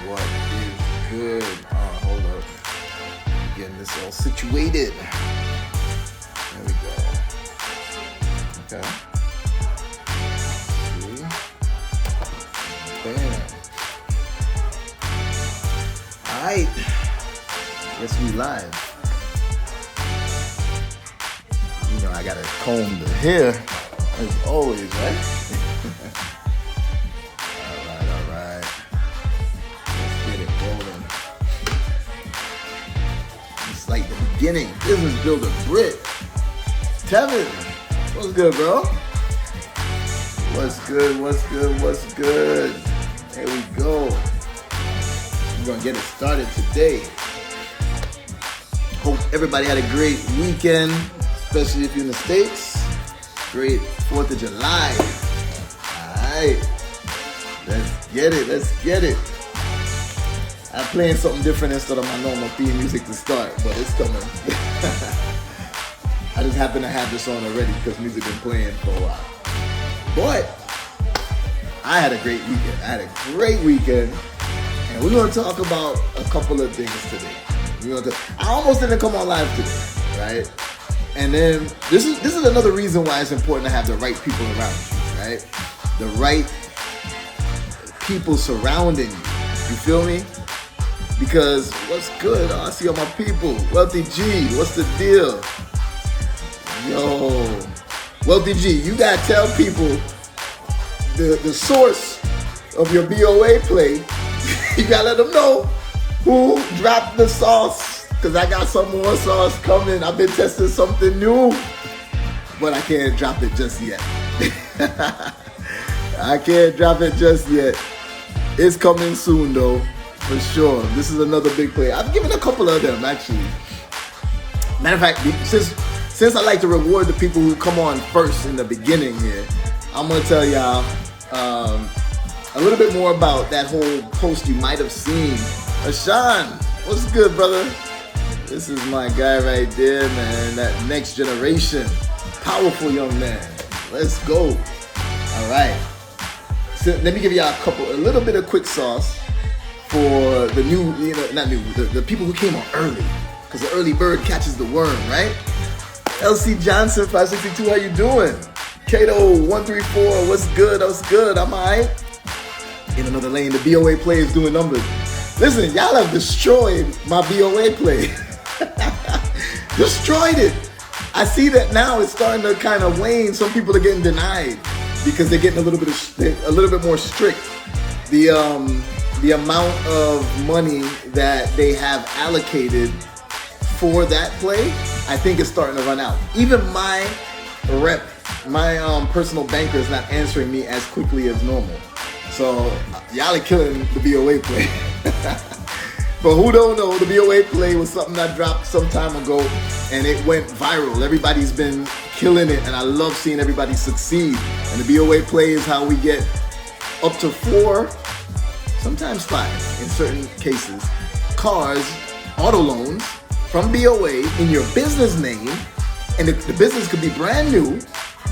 What is good? Hold up. Getting this all situated. There we go. Okay. See? Bam. Alright. Guess we live. You know I gotta comb the hair as always, right? Alright. Let's get it rolling. It's like the beginning. Business Builder Brit. Tevin, what's good, bro? What's good? There we go. We're gonna get it started today. Hope everybody had a great weekend, especially if you're in the States. Great 4th of July. Alright. Let's get it. I'm playing something different instead of my normal theme music to start, but it's coming. I just happen to have this on already because music been playing for a while. But I had a great weekend. And we're going to talk about a couple of things today. I almost didn't come on live today, right? And then this is another reason why it's important to have the right people around you, right? The right people surrounding you. You feel me? Because what's good? Oh, I see all my people. Wealthy G, what's the deal? Yo, Wealthy G, you gotta tell people the source of your BOA play. You gotta let them know who dropped the sauce, because I got some more sauce coming. I've been testing something new, but I can't drop it just yet. It's coming soon though, for sure. This is another big play. I've given a couple of them actually. Matter of fact, since I like to reward the people who come on first in the beginning here, I'm gonna tell y'all a little bit more about that whole post you might have seen. Ashan, what's good, brother? This is my guy right there, man. That next generation, powerful young man. Let's go. All right. So let me give y'all a little bit of quick sauce for the new, the people who came on early, because the early bird catches the worm, right? LC Johnson 562, how you doing? Kato 134, what's good? I'm alright. In another lane, the BOA play is doing numbers. Listen, y'all have destroyed my BOA play. Destroyed it. I see that now it's starting to kind of wane. Some people are getting denied because they're getting a little bit more strict. The amount of money that they have allocated for that play, I think it's starting to run out. Even my rep, my personal banker is not answering me as quickly as normal. So y'all are killing the BOA play. But who don't know, the BOA play was something I dropped some time ago and it went viral. Everybody's been killing it and I love seeing everybody succeed. And the BOA play is how we get up to 4, sometimes 5 in certain cases, cars, auto loans from BOA in your business name. And the business could be brand new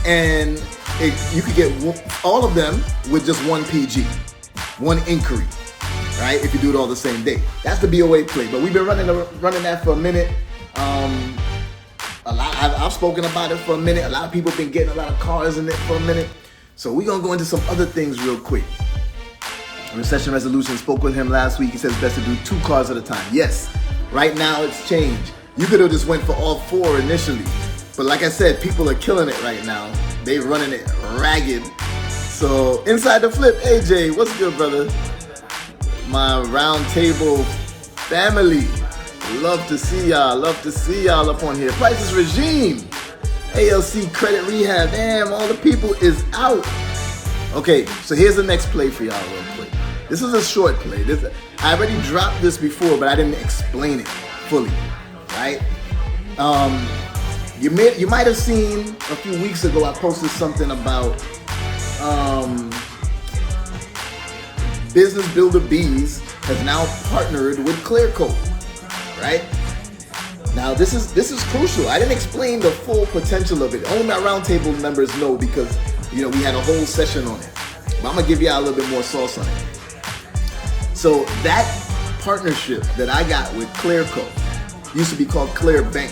and you could get all of them with just one PG, one inquiry, right? If you do it all the same day. That's the BOA play. But we've been running that for a minute. I've spoken about it for a minute. A lot of people have been getting a lot of cars in it for a minute. So we're going to go into some other things real quick. Recession resolution, spoke with him last week. He says best to do 2 cars at a time. Yes, right now it's changed. You could have just went for all 4 initially. But like I said, people are killing it right now. They running it ragged. So inside the flip, AJ, what's good, brother? My roundtable family. Love to see y'all up on here. Prices regime. ALC credit rehab. Damn, all the people is out. Okay, so here's the next play for y'all real quick. This is a short play. I already dropped this before, but I didn't explain it fully, right? You might have seen a few weeks ago I posted something about Business Builder BEEZ has now partnered with Clearcode, right? Now this is crucial. I didn't explain the full potential of it. Only my roundtable members know because we had a whole session on it. but I'm gonna give y'all a little bit more sauce on it. So that partnership that I got with Clearco used to be called Clear Bank.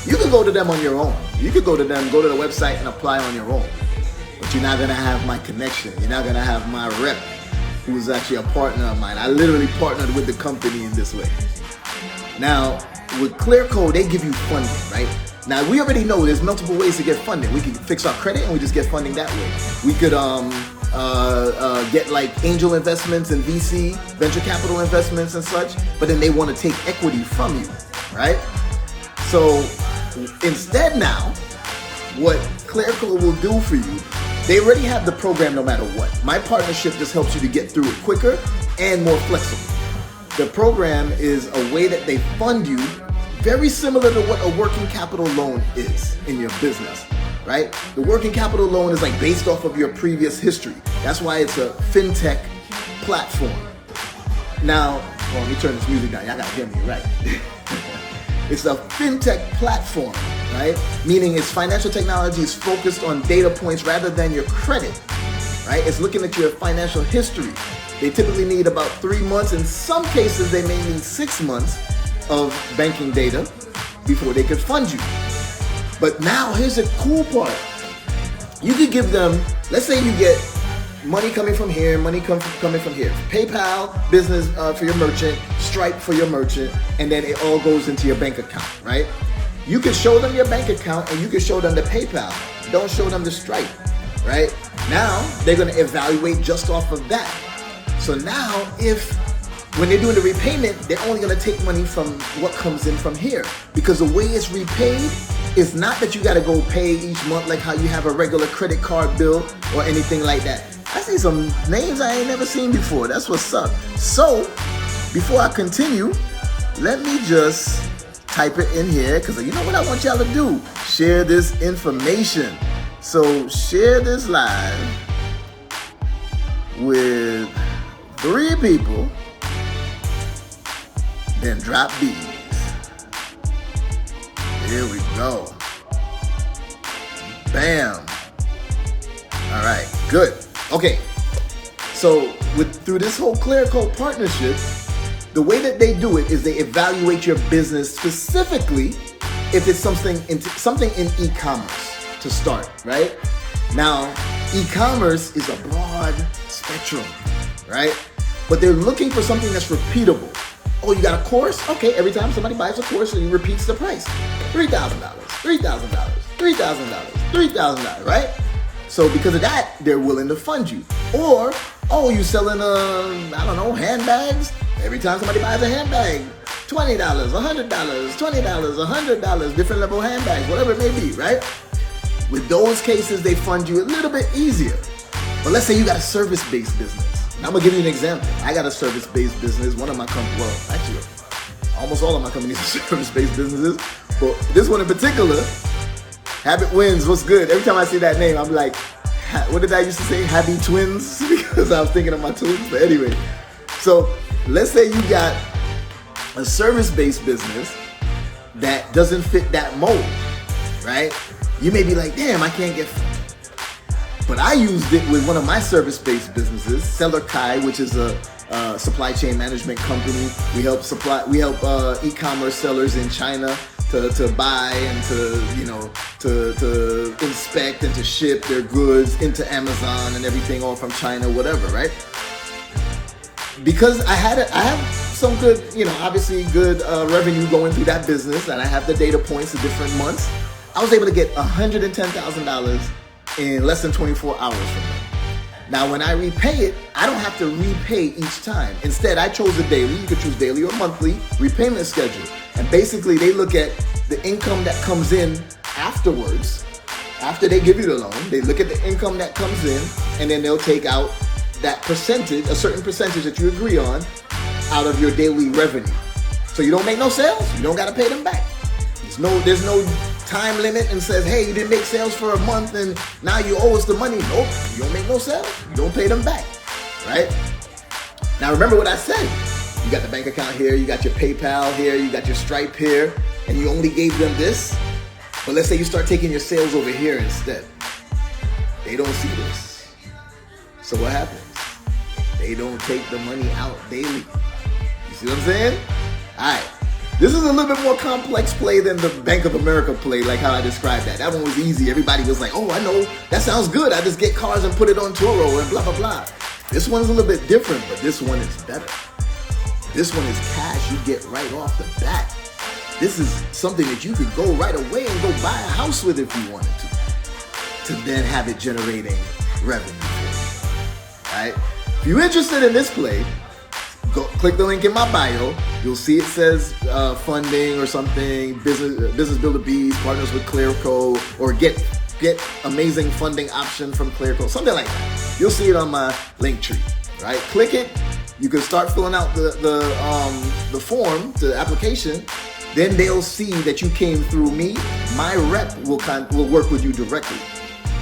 You can go to them on your own. You could go to them, go to the website and apply on your own. But you're not gonna have my connection. You're not gonna have my rep, who's actually a partner of mine. I literally partnered with the company in this way. Now, with Clearco, they give you funding, right? Now, we already know there's multiple ways to get funding. We can fix our credit and we just get funding that way. We could get like angel investments and VC, venture capital investments and such, but then they want to take equity from you, right? So instead now, what Clearco will do for you, they already have the program no matter what. My partnership just helps you to get through it quicker and more flexible. The program is a way that they fund you very similar to what a working capital loan is in your business, right? The working capital loan is like based off of your previous history. That's why it's a fintech platform. Now, well, let me turn this music down. Y'all gotta hear me, right? It's a fintech platform, right? Meaning its financial technology is focused on data points rather than your credit, right? It's looking at your financial history. They typically need about 3 months. In some cases, they may need 6 months of banking data before they could fund you. But now here's the cool part. You could give them, let's say you get money coming from here, money coming from here. PayPal, business for your merchant, Stripe for your merchant, and then it all goes into your bank account, right? You can show them your bank account and you can show them the PayPal. Don't show them the Stripe, right? Now they're gonna evaluate just off of that. So now when they're doing the repayment, they're only gonna take money from what comes in from here. Because the way it's repaid is not that you gotta go pay each month like how you have a regular credit card bill or anything like that. I see some names I ain't never seen before. That's what's up. So, before I continue, let me just type it in here, because you know what I want y'all to do? Share this information. So, share this live with 3 people, then drop BEEZ. Here we go. Bam. All right, good. Okay, so through this whole Clearco partnership, the way that they do it is they evaluate your business specifically if it's something in e-commerce to start, right? Now, e-commerce is a broad spectrum, right? But they're looking for something that's repeatable. Oh, you got a course? Okay, every time somebody buys a course, it repeats the price. $3,000, $3,000, $3,000, $3,000, right? So because of that, they're willing to fund you. Or, oh, you selling, handbags? Every time somebody buys a handbag, $20, $100, $20, $100, different level handbags, whatever it may be, right? With those cases, they fund you a little bit easier. But let's say you got a service-based business. And I'm gonna give you an example. I got a service-based business. One of my companies, well, actually, almost all of my companies are service-based businesses. But this one in particular, Habit Wins, what's good? Every time I see that name, I'm like, what did I used to say? Happy Twins? Because I was thinking of my twins. But anyway, so let's say you got a service-based business that doesn't fit that mold, right? You may be like, damn, I can't get funded. But I used it with one of my service-based businesses, Seller Kai, which is a supply chain management company. We help e-commerce sellers in China to buy and to inspect and to ship their goods into Amazon and everything, all from China, whatever, right? Because I have some good, obviously good revenue going through that business, and I have the data points of different months. I was able to get $110,000 in less than 24 hours from them. Now, when I repay it, I don't have to repay each time. Instead, I chose a daily. You could choose daily or monthly repayment schedule. And basically, they look at the income that comes in afterwards. After they give you the loan, they look at the income that comes in, and then they'll take out that percentage, a certain percentage that you agree on, out of your daily revenue. So you don't make no sales, you don't got to pay them back. There's no time limit and says, hey, you didn't make sales for a month and now you owe us the money. Nope, you don't make no sales, you don't pay them back, right? Now remember what I said. You got the bank account here, you got your PayPal here, you got your Stripe here, and you only gave them this. But let's say you start taking your sales over here instead. They don't see this. So what happens? They don't take the money out daily. You see what I'm saying? All right. This is a little bit more complex play than the Bank of America play, like how I described that. That one was easy. Everybody was like, oh, I know. That sounds good. I just get cars and put it on Turo and blah, blah, blah. This one's a little bit different, but this one is better. This one is cash you get right off the bat. This is something that you could go right away and go buy a house with if you wanted to then have it generating revenue for you. All right? If you're interested in this play, go click the link in my bio. You'll see it says funding or something, Business Builder BEEZ, partners with Clearco, or get amazing funding option from Clearco, something like that. You'll see it on my link tree, right? Click it. You can start filling out the form, the application. Then they'll see that you came through me. My rep will work with you directly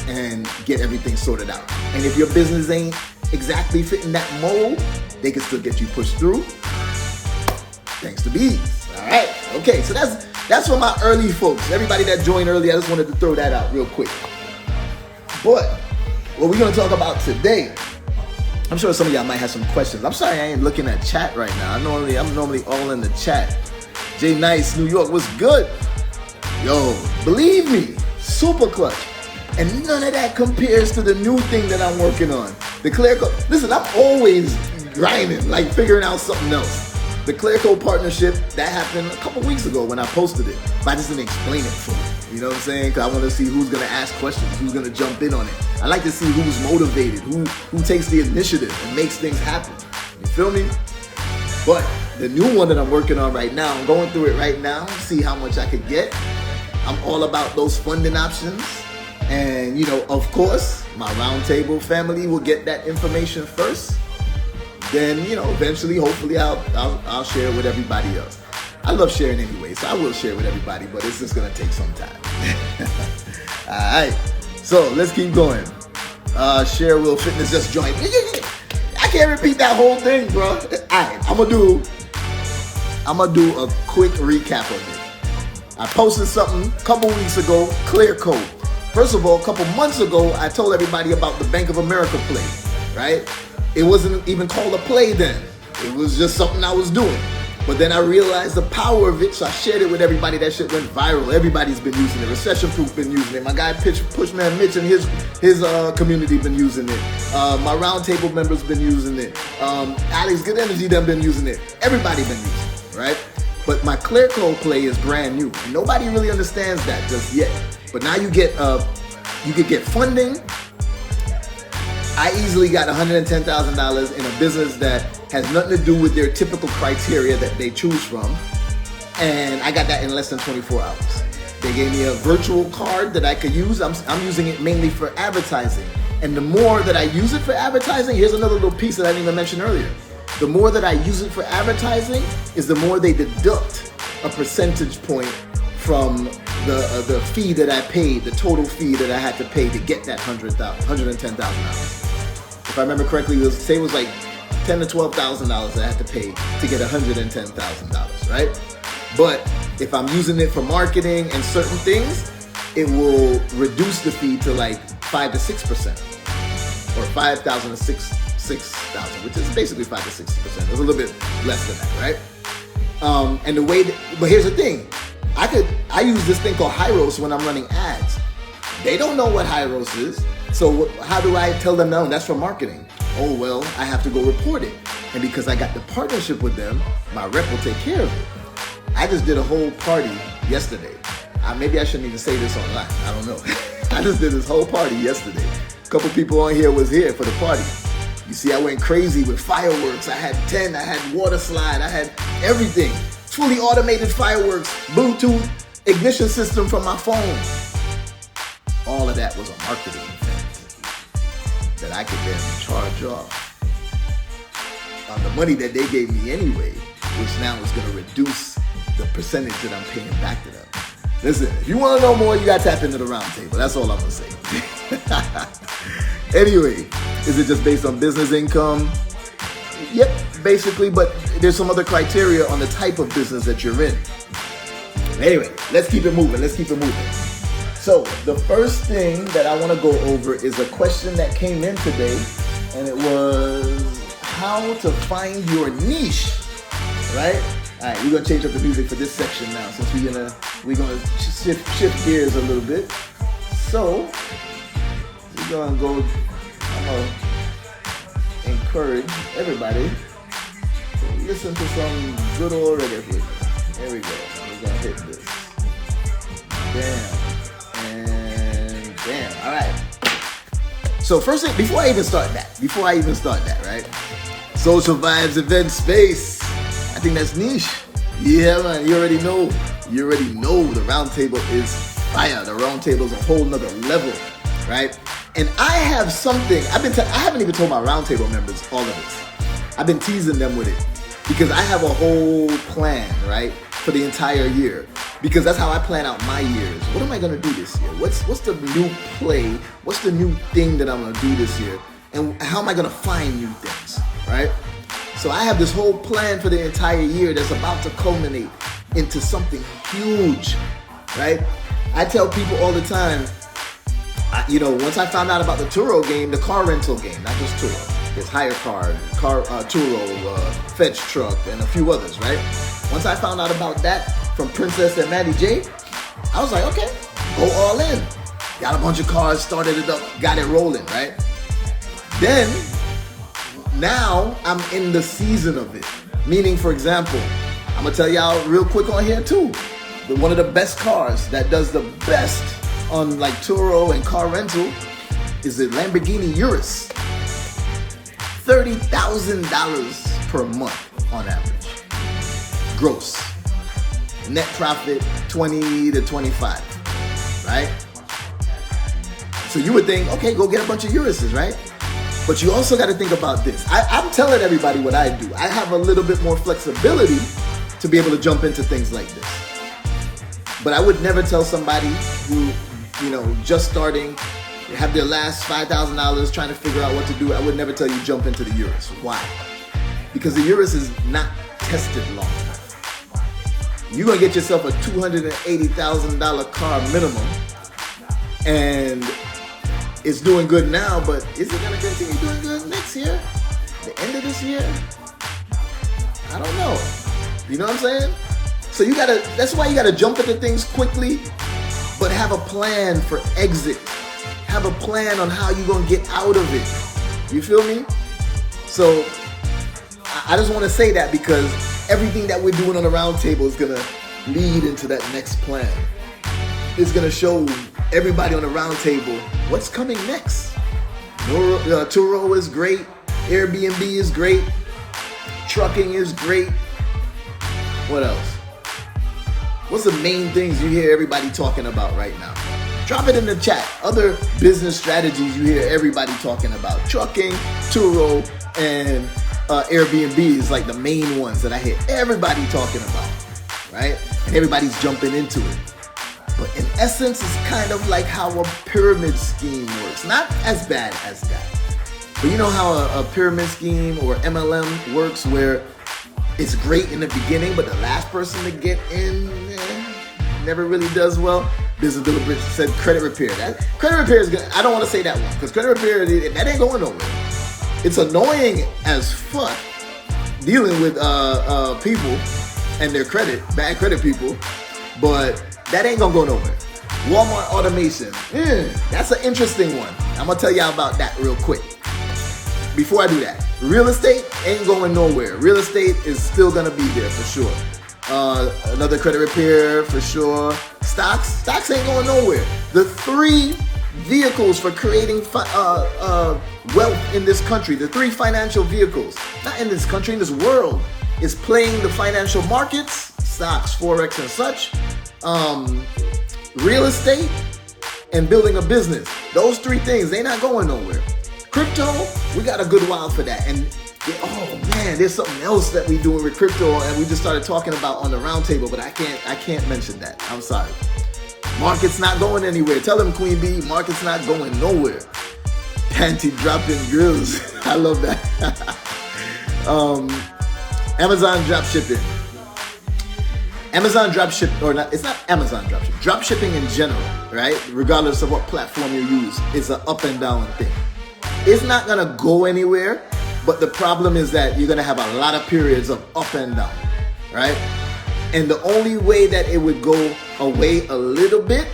and get everything sorted out. And if your business ain't exactly fitting that mold, they can still get you pushed through. Thanks to BEEZ. All right. Okay. So that's for my early folks. Everybody that joined early, I just wanted to throw that out real quick. But what we're gonna talk about today, I'm sure some of y'all might have some questions. I'm sorry I ain't looking at chat right now. I'm normally all in the chat. Jay Nice, New York, what's good? Yo, believe me, super clutch. And none of that compares to the new thing that I'm working on. The Clearco. Listen, I'm always grinding, like figuring out something else. The Clearco partnership, that happened a couple weeks ago when I posted it. But I just didn't explain it fully. You know what I'm saying? Because I want to see who's going to ask questions, who's going to jump in on it. I like to see who's motivated, who takes the initiative and makes things happen. You feel me? But the new one that I'm working on right now, I'm going through it right now, see how much I could get. I'm all about those funding options. And, you know, of course, my roundtable family will get that information first. Then, you know, eventually, hopefully, I'll share it with everybody else. I love sharing anyway, so I will share with everybody, but it's just going to take some time. All right. So let's keep going. Share Will Fitness just joined. I can't repeat that whole thing, bro. All right. I'm going to do a quick recap of it. I posted something a couple weeks ago, Clearco. First of all, a couple months ago, I told everybody about the Bank of America play, right? It wasn't even called a play then. It was just something I was doing. But then I realized the power of it, so I shared it with everybody. That shit went viral. Everybody's been using it. Recession Proof been using it. My guy Pushman Mitch and his community been using it. My roundtable members been using it. Alex Good Energy them been using it. Everybody been using it, right? But my Clearco play is brand new. And nobody really understands that just yet. But now you could get funding. I easily got $110,000 in a business that has nothing to do with their typical criteria that they choose from. And I got that in less than 24 hours. They gave me a virtual card that I could use. I'm using it mainly for advertising. And the more that I use it for advertising, here's another little piece that I didn't even mention earlier. The more that I use it for advertising is the more they deduct a percentage point from the fee that I paid, the total fee that I had to pay to get that $110,000. If I remember correctly, it was like $10,000 to $12,000 I had to pay to get $110,000, right? But if I'm using it for marketing and certain things, it will reduce the fee to like 5 to 6%, or 5,000 to 6,000, which is basically 5 to 6%. It's a little bit less than that, right? And the way, but here's the thing. I use this thing called Hyros when I'm running ads. They don't know what Hyros is. So how do I tell them, no, that's for marketing? Oh, well, I have to go report it. And because I got the partnership with them, my rep will take care of it. I just did a whole party yesterday. Maybe I shouldn't even say this online. I don't know. I just did this whole party yesterday. A couple people on here was here for the party. You see, I went crazy with fireworks. I had 10, I had water slide, I had everything. Fully automated fireworks, Bluetooth, ignition system from my phone. All of that was a marketing event that I could then charge off on the money that they gave me anyway, which now is going to reduce the percentage that I'm paying back to them. Listen, if you want to know more, you got to tap into the roundtable. That's all I'm going to say. Anyway, is it just based on business income? Yep, basically, but there's some other criteria on the type of business that you're in. Anyway, let's keep it moving. So the first thing that I want to go over is a question that came in today and it was how to find your niche, right? All right, we're gonna change up the music for this section now, since we're gonna shift gears a little bit. So we're gonna go. I'm gonna encourage everybody to listen to some good old reggae music. There we go. We're gonna hit this. Bam and bam. All right. So first, before I even start that, right? Social vibes, event space. I think that's niche. Yeah, man. You already know. The roundtable is fire. The roundtable is a whole nother level, right? And I have something. I haven't even told my roundtable members all of this. I've been teasing them with it because I have a whole plan, right, for the entire year. Because that's how I plan out my years. What am I gonna do this year? What's the new play? What's the new thing that I'm gonna do this year? And how am I gonna find new things, right? So I have this whole plan for the entire year that's about to culminate into something huge, right? I tell people all the time, once I found out about the Turo game, the car rental game, not just Turo, it's hire car, Turo, fetch truck, and a few others, right? Once I found out about that from Princess and Maddie J, I was like, okay, go all in. Got a bunch of cars, started it up, got it rolling, right? Then, now I'm in the season of it. Meaning, for example, I'm gonna tell y'all real quick on here too. One of the best cars that does the best on like Turo and car rental is the Lamborghini Urus. $30,000 per month on average. Gross. Net profit 20 to 25, right? So you would think, okay, go get a bunch of Uruses, right? But you also got to think about this. I'm telling everybody what I do. I have a little bit more flexibility to be able to jump into things like this. But I would never tell somebody who, just starting, have their last $5,000 trying to figure out what to do. I would never tell you jump into the Urus. Why? Because the Urus is not tested long enough. You're going to get yourself a $280,000 car minimum, and it's doing good now, but is it going to continue doing good next year? The end of this year? I don't know. You know what I'm saying? So that's why you gotta jump into things quickly, but have a plan for exit. Have a plan on how you're gonna get out of it. You feel me? So I just wanna say that because everything that we're doing on the roundtable is gonna lead into that next plan. It's gonna show everybody on the roundtable what's coming next. Turo is great. Airbnb is great. Trucking is great. What else? What's the main things you hear everybody talking about right now? Drop it in the chat. Other business strategies you hear everybody talking about. Trucking, Turo, and Airbnb is like the main ones that I hear everybody talking about, right? And everybody's jumping into it. But in essence, it's kind of like how a pyramid scheme works. Not as bad as that. But you know how a pyramid scheme or MLM works where it's great in the beginning, but the last person to get in never really does well? Business Builders said credit repair. Credit repair is good. I don't want to say that one because credit repair, that ain't going nowhere. It's annoying as fuck dealing with people and their credit, bad credit people, but that ain't gonna go nowhere. Walmart automation, that's an interesting one. I'm gonna tell y'all about that real quick. Before I do that, real estate ain't going nowhere. Real estate is still gonna be there for sure. Another credit repair for sure. Stocks ain't going nowhere. The three vehicles for creating wealth in this country, the three financial vehicles, not in this country, in this world, is playing the financial markets, stocks, forex and such, real estate, and building a business. Those three things, they not going nowhere. Crypto, we got a good while for that. And oh man, there's something else that we doing with crypto and we just started talking about on the roundtable, but I can't mention that. I'm sorry. Market's not going anywhere. Tell them, Queen Bee, market's not going nowhere. Panty dropping grills. I love that. Amazon drop shipping. Amazon drop ship, or not, it's not Amazon drop shipping. Drop shipping in general, right? Regardless of what platform you use, it's an up and down thing. It's not gonna go anywhere, but the problem is that you're gonna have a lot of periods of up and down, right? And the only way that it would go away a little bit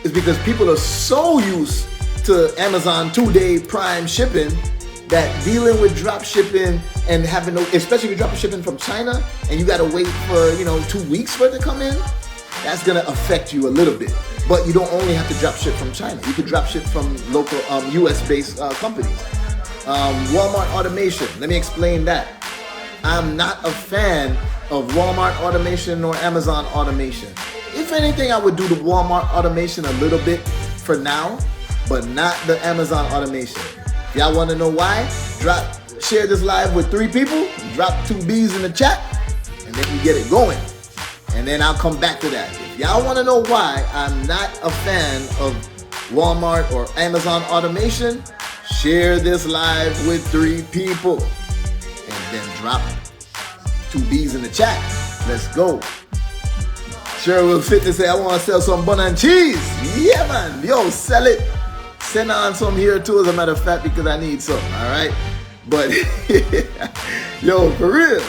is because people are so used to Amazon 2-day Prime shipping that dealing with drop shipping and having no, especially if you're drop shipping from China and you gotta wait for 2 weeks for it to come in, that's gonna affect you a little bit. But you don't only have to drop ship from China. You could drop ship from local US-based companies. Walmart automation, let me explain that. I'm not a fan of Walmart automation or Amazon automation. If anything, I would do the Walmart automation a little bit for now, but not the Amazon automation. If y'all want to know why, share this live with 3 people, drop 2 B's in the chat, and then you get it going. And then I'll come back to that. If y'all want to know why I'm not a fan of Walmart or Amazon automation, share this live with 3 people. And then drop 2 B's in the chat. Let's go. Sherwood Fitness say, I want to sell some bun and cheese. Yeah, man. Yo, sell it. Send on some here too, as a matter of fact, because I need some, all right? But, yo, for real,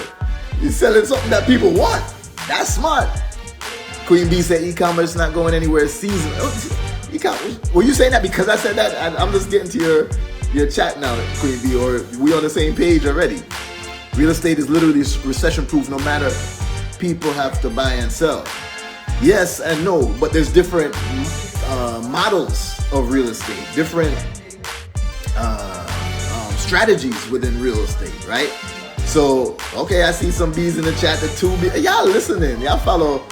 you're selling something that people want. That's smart. Queen B said e-commerce not going anywhere seasonal. Were you saying that because I said that? I'm just getting to your chat now, Queen B, or we on the same page already. Real estate is literally recession-proof no matter people have to buy and sell. Yes and no, but there's different models of real estate, different strategies within real estate, right? So, okay, I see some B's in the chat, the 2 B. Y'all listening, y'all follow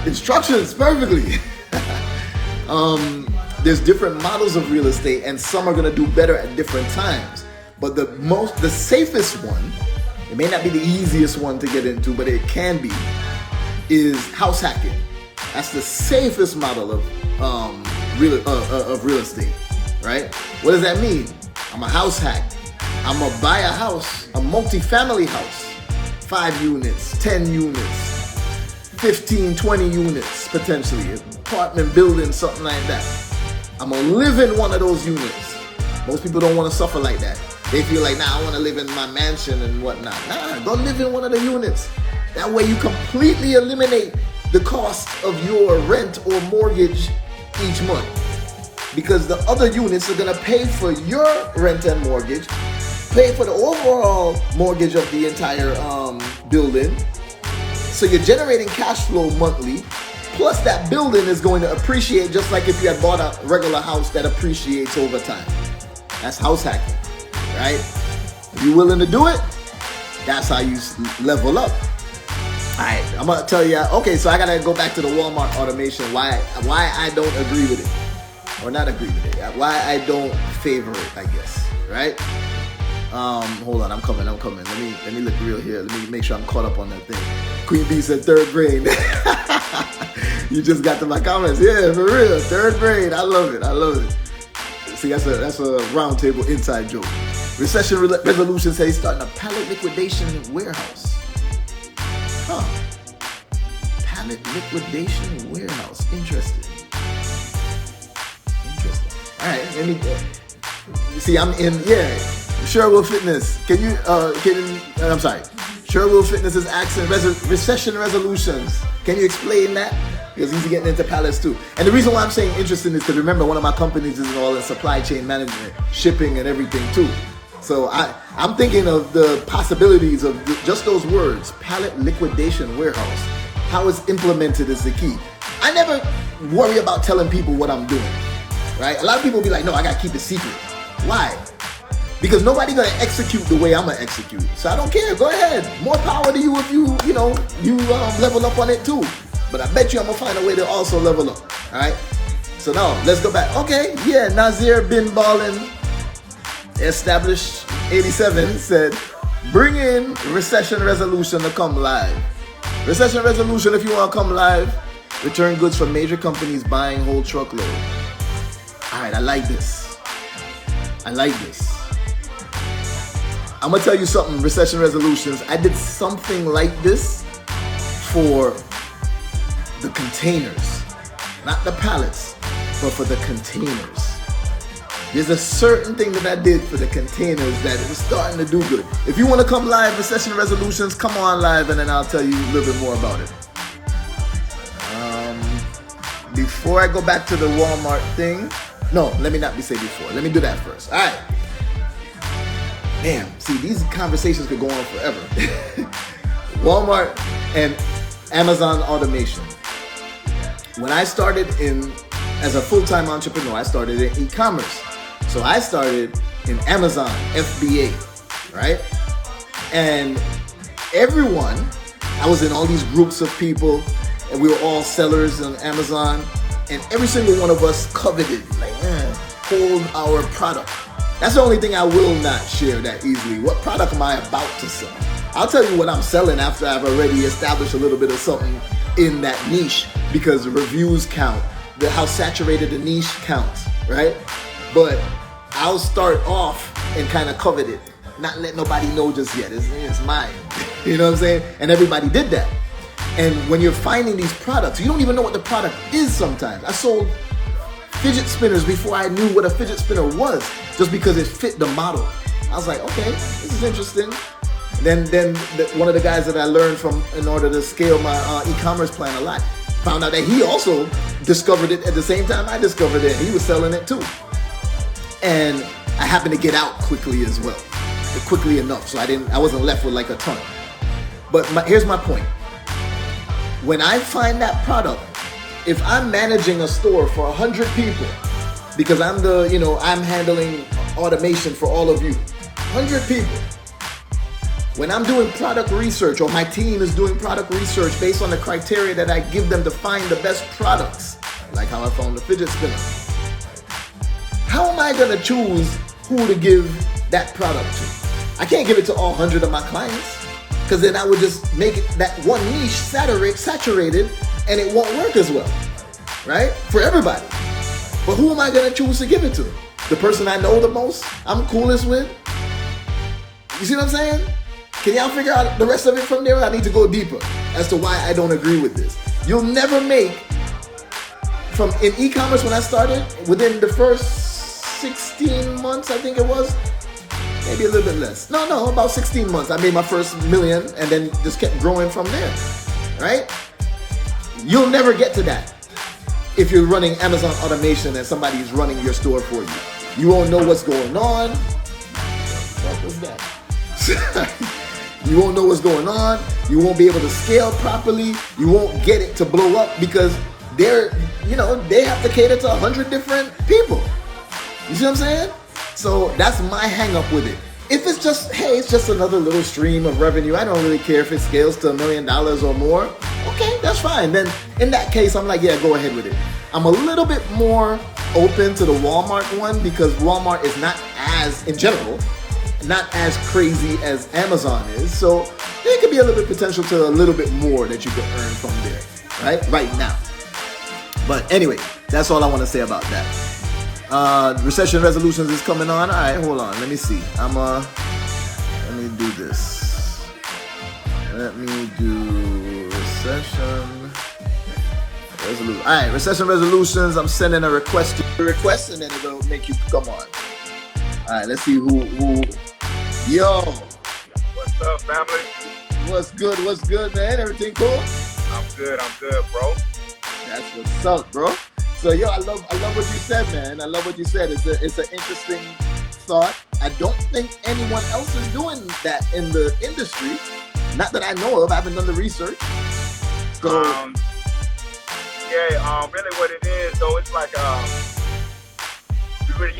instructions perfectly. There's different models of real estate and some are gonna do better at different times. But the safest one, it may not be the easiest one to get into, but it can be, is house hacking. That's the safest model of real estate, right? What does that mean? I'm a house hack. I'm gonna buy a house, a multi-family house, 5 units, 10 units, 15, 20 units potentially, apartment building, something like that. I'm gonna live in one of those units. Most people don't want to suffer like that. They feel like, nah, I want to live in my mansion and whatnot. Nah, go live in one of the units. That way you completely eliminate the cost of your rent or mortgage each month. Because the other units are gonna pay for your rent and mortgage, pay for the overall mortgage of the entire building. So you're generating cash flow monthly, plus that building is going to appreciate just like if you had bought a regular house that appreciates over time. That's house hacking, right? If you're willing to do it, that's how you level up. All right, I'm gonna tell you, okay, so I gotta go back to the Walmart automation, why I don't agree with it, or not agree with it, why I don't favor it, I guess, right? Hold on, I'm coming. Let me look real here. Let me make sure I'm caught up on that thing. Queen B said 3rd grade. You just got to my comments. Yeah, for real, 3rd grade. I love it. See, that's a roundtable inside joke. Recession resolution says he's starting a pallet liquidation warehouse. Huh. Pallet liquidation warehouse. Interesting. All right, let me see. I'm in. Yeah. Sherwood Fitness. I'm sorry. Sherwood Fitness is asking recession resolutions. Can you explain that? Because he's getting into pallets too. And the reason why I'm saying interesting is because remember, one of my companies is all in supply chain management, shipping and everything too. So I'm thinking of the possibilities of just those words, pallet liquidation warehouse. How it's implemented is the key. I never worry about telling people what I'm doing, right? A lot of people be like, no, I gotta keep it secret. Why? Because nobody's gonna execute the way I'm gonna execute. So I don't care, go ahead. More power to you if you level up on it too. But I bet you I'm gonna find a way to also level up, all right? So now, let's go back. Okay, yeah, Nazir bin Ballin, established 87, said, bring in recession resolution to come live. Recession resolution, if you wanna come live, return goods from major companies buying whole truckload. All right, I like this. I'm gonna tell you something, recession resolutions. I did something like this for the containers, not the pallets, but for the containers. There's a certain thing that I did for the containers that it was starting to do good. If you want to come live with session resolutions, come on live and then I'll tell you a little bit more about it. Before I go back to the Walmart thing, no, let me not say before. Let me do that first. All right. Damn, see, these conversations could go on forever. Walmart and Amazon automation. When I started as a full-time entrepreneur, I started in e-commerce. So I started in Amazon FBA, right? And I was in all these groups of people, and we were all sellers on Amazon, and every single one of us coveted, like, hold our product. That's the only thing I will not share that easily. What product am I about to sell? I'll tell you what I'm selling after I've already established a little bit of something in that niche, because the reviews count, how saturated the niche counts, right? But I'll start off and kind of covet it, not let nobody know just yet. It's mine. You know what I'm saying? And everybody did that. And when you're finding these products, you don't even know what the product is sometimes. I sold fidget spinners before I knew what a fidget spinner was, just because it fit the model. I was like, okay, this is interesting. Then one of the guys that I learned from in order to scale my e-commerce plan a lot, found out that he also discovered it at the same time I discovered it. He was selling it too. And I happened to get out quickly as well, quickly enough, so I wasn't left with like a ton. But here's my point. When I find that product, if I'm managing a store for 100 people, because I'm handling automation for all of you, 100 people. When I'm doing product research, or my team is doing product research based on the criteria that I give them to find the best products, like how I found the fidget spinner, how am I gonna choose who to give that product to? I can't give it to all 100 of my clients, because then I would just make that one niche saturated and it won't work as well, right? For everybody. But who am I gonna choose to give it to? The person I know the most, I'm coolest with? You see what I'm saying? Can y'all figure out the rest of it from there? I need to go deeper as to why I don't agree with this. You'll never make, in e-commerce when I started, within the first 16 months, I think it was, maybe a little bit less. No, about 16 months. I made my first million and then just kept growing from there, right? You'll never get to that if you're running Amazon automation and somebody's running your store for you. You won't know what's going on. What was that? You won't know what's going on. You won't be able to scale properly. You won't get it to blow up because they have to cater to 100 different people. You see what I'm saying? So that's my hang up with it. If it's just, hey, it's just another little stream of revenue, I don't really care if it scales to $1 million or more. Okay, that's fine. Then in that case, I'm like, yeah, go ahead with it. I'm a little bit more open to the Walmart one because Walmart is not in general, not as crazy as Amazon is. So there could be a little bit potential to a little bit more that you could earn from there, right now. But anyway, that's all I want to say about that. Recession resolutions is coming on. All right, hold on. Let me see. Let me do this. Let me do recession resolution. All right, recession resolutions. I'm sending a request and then it'll make you come on. All right, let's see who. Yo. What's up, family? What's good, man? Everything cool? I'm good, bro. That's what's up, bro. So yo, I love what you said, man. I love what you said. It's an interesting thought. I don't think anyone else is doing that in the industry. Not that I know of. I haven't done the research. So really what it is though, it's like you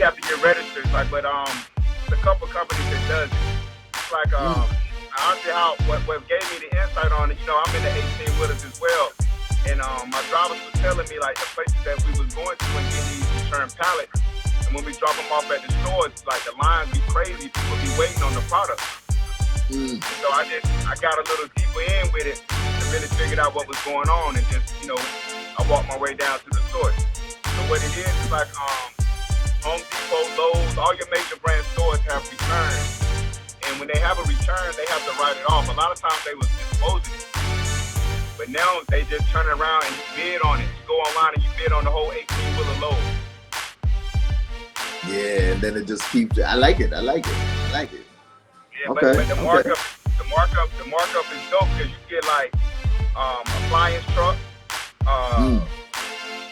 have to get registered. Like, but the couple companies that does it. It's like honestly what gave me the insight on it. I'm in the 18-wheelers as well. And my drivers was telling me like the places that we was going to and getting these return pallets. And when we drop them off at the stores, like the lines be crazy. People be waiting on the product. So I got a little deeper in with it to really figure out what was going on. And just, I walked my way down to the source. So what it is like Home Depot, Lowe's, all your major brand stores have returns. And when they have a return, they have to write it off. A lot of times they was disposing it. But now they just turn around and you bid on it. You go online and you bid on the whole 18-wheeler load. Yeah, and then it just keeps. I like it. I like it. I like it. Yeah, Okay. but the markup is dope because you get like appliance truck,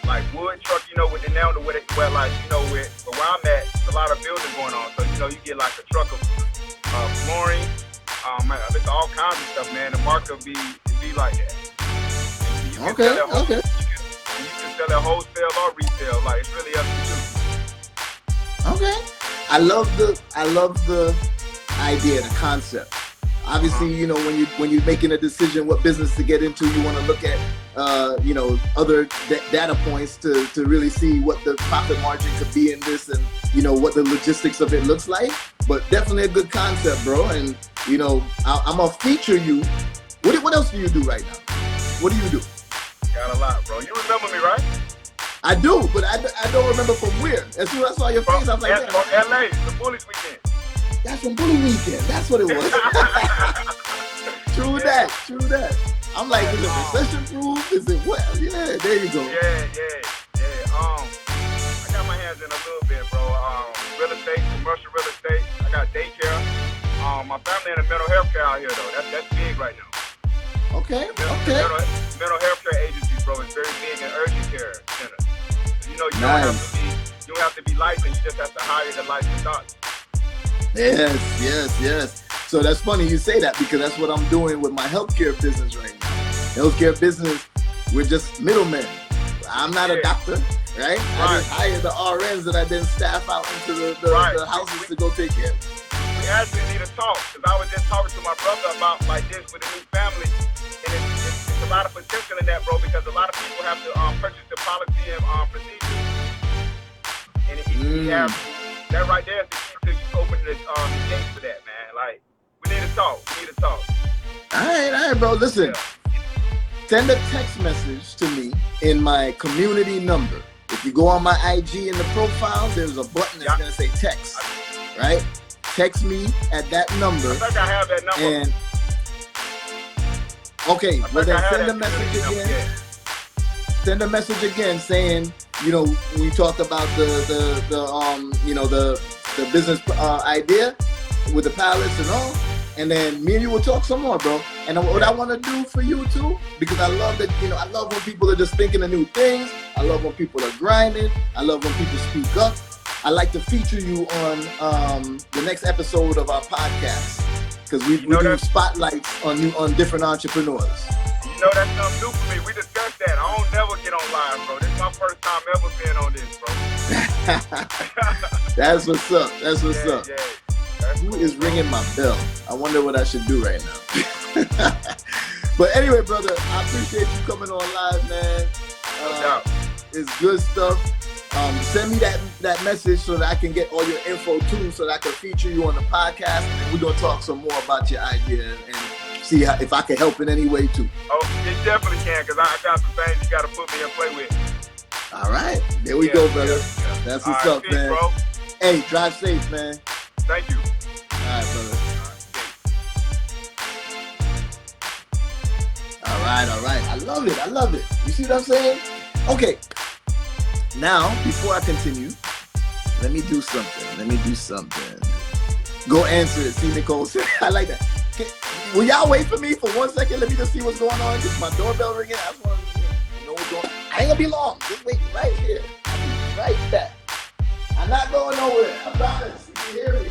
like wood truck, you know, with the nail, where like, you know, where I'm at, there's a lot of building going on. So, you know, you get like a truck of flooring, there's all kinds of stuff, man. The markup be like that. Okay. Okay. You can sell it wholesale or retail. Like, it's really up to you. Okay. I love the idea, the concept. Obviously, you know, when you're making a decision what business to get into, you want to look at, you know, other data points to really see what the profit margin could be in this, and, you know, what the logistics of it looks like. But definitely a good concept, bro. And, you know, I'm gonna feature you. What else do you do right now? What do you do? Got a lot, bro. You remember me, right? I do, but I don't remember from where. As soon as I saw your face, I was like, from LA, the Bullies Weekend. That's from Bully Weekend. That's what it was. True that. I'm like, is it recession proof? Is it what? Yeah, there you go. Yeah. I got my hands in a little bit, bro. Real estate, commercial real estate. I got daycare. My family in the mental health care out here, though. That's big right now. Okay. Mental health care agencies, bro, is very big in urgent care centers. You know, you don't have to be licensed. You just have to hire the licensed doctor. Yes. So that's funny you say that, because that's what I'm doing with my healthcare business right now. Healthcare business, we're just middlemen. I'm not a doctor, right? I just hire the RNs that I then staff out into the houses to go take care of. We actually need to talk, because I was just talking to my brother about like this with a new family, and it's a lot of potential in that, bro, because a lot of people have to purchase the policy and procedures, and you have that right there is the key to you opening the gate for that, man. Like, we need to talk. All right, bro. Listen, send a text message to me in my community number. If you go on my IG in the profile, there's a button that's gonna say text, right? Text me at that number. I think I have that number. And okay, well then send a message again. Send a message again saying, you know, we talked about the business idea with the pallets and all, and then me and you will talk some more, bro. And what I want to do for you too, because I love that, you know, I love when people are just thinking of new things. I love when people are grinding. I love when people speak up. I like to feature you on the next episode of our podcast, because we do spotlights on different entrepreneurs. You know, that's something new for me. We discussed that. I don't never get on live, bro. This is my first time ever being on this, bro. That's what's up. Yeah. Who is ringing my bell? I wonder what I should do right now. But anyway, brother, I appreciate you coming on live, man. No doubt. It's good stuff. Send me that message so that I can get all your info too, so that I can feature you on the podcast, and we're gonna talk some more about your idea and see if I can help in any way too. Oh, you definitely can, because I got some things you got to put me in play with. All right, there we go, brother. Yeah. That's what's up, man. Bro. Hey, drive safe, man. Thank you. All right, brother. All right. I love it. You see what I'm saying? Okay. Now, before I continue, let me do something. Go answer it. See Nicole said. I like that. Will y'all wait for me for 1 second? Let me just see what's going on. This is my doorbell ringing. I just want to know what's going on. I ain't gonna be long. Just wait right here. I'll be right back. I'm not going nowhere. I promise. You can hear me.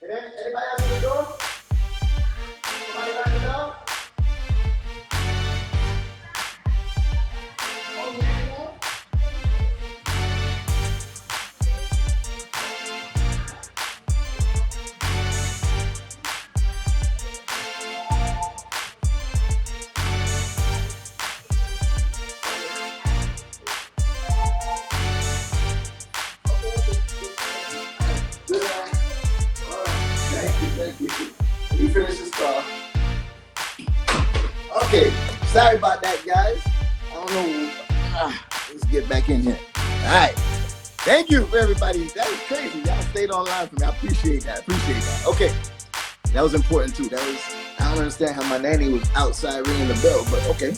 Anybody else in the door? Somebody back the door? Finish this car. Okay, sorry about that, guys. I don't know. Let's get back in here. All right. Thank you, everybody. That was crazy. Y'all stayed online for me. I appreciate that. Okay, that was important too. I don't understand how my nanny was outside ringing the bell, but okay.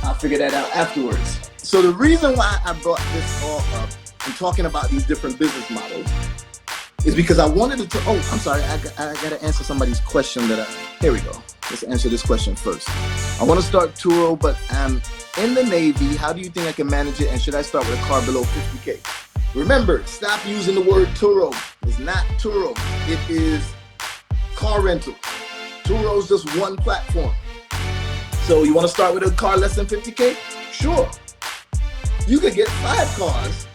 I'll figure that out afterwards. So the reason why I brought this all up and talking about these different business models is because I wanted to, oh, I'm sorry, I got to answer somebody's question here we go. Let's answer this question first. I want to start Turo, but I'm in the Navy. How do you think I can manage it? And should I start with a car below 50K? Remember, stop using the word Turo. It's not Turo. It is car rental. Turo is just one platform. So you want to start with a car less than 50K? Sure. You could get 5 cars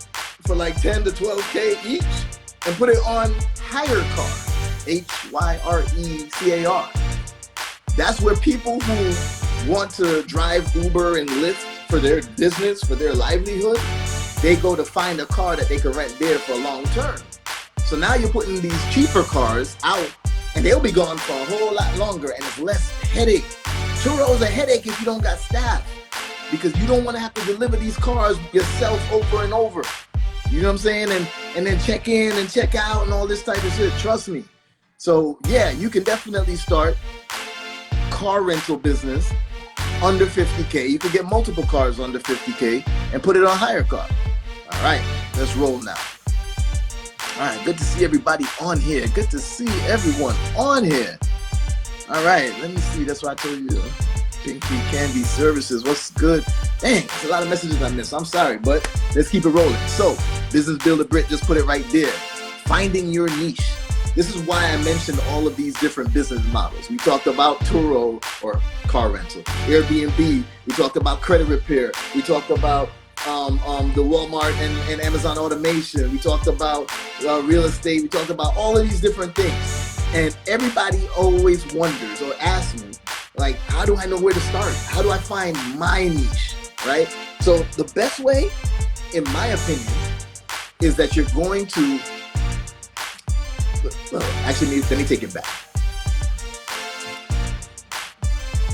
for like 10 to 12K each and put it on hire car, HYRECAR. That's where people who want to drive Uber and Lyft for their business, for their livelihood, they go to find a car that they can rent there for long term. So now you're putting these cheaper cars out and they'll be gone for a whole lot longer and it's less headache. Turo is a headache if you don't got staff because you don't want to have to deliver these cars yourself over and over. You know what I'm saying? And then check in and check out and all this type of shit. Trust me. So yeah, you can definitely start car rental business under 50K. You can get multiple cars under 50K and put it on hire car. All right, let's roll now. All right, good to see everybody on here. Good to see everyone on here. All right, let me see. That's what I told you. Pinky Candy Services. What's good? Dang, there's a lot of messages I missed. I'm sorry, but let's keep it rolling. So, Business Builder Brit just put it right there. Finding your niche. This is why I mentioned all of these different business models. We talked about Turo or car rental, Airbnb. We talked about credit repair. We talked about the Walmart and Amazon automation. We talked about real estate. We talked about all of these different things. And everybody always wonders or asks me, like, how do I know where to start? How do I find my niche, right? So the best way, in my opinion, is that you're going to, well, actually, let me take it back.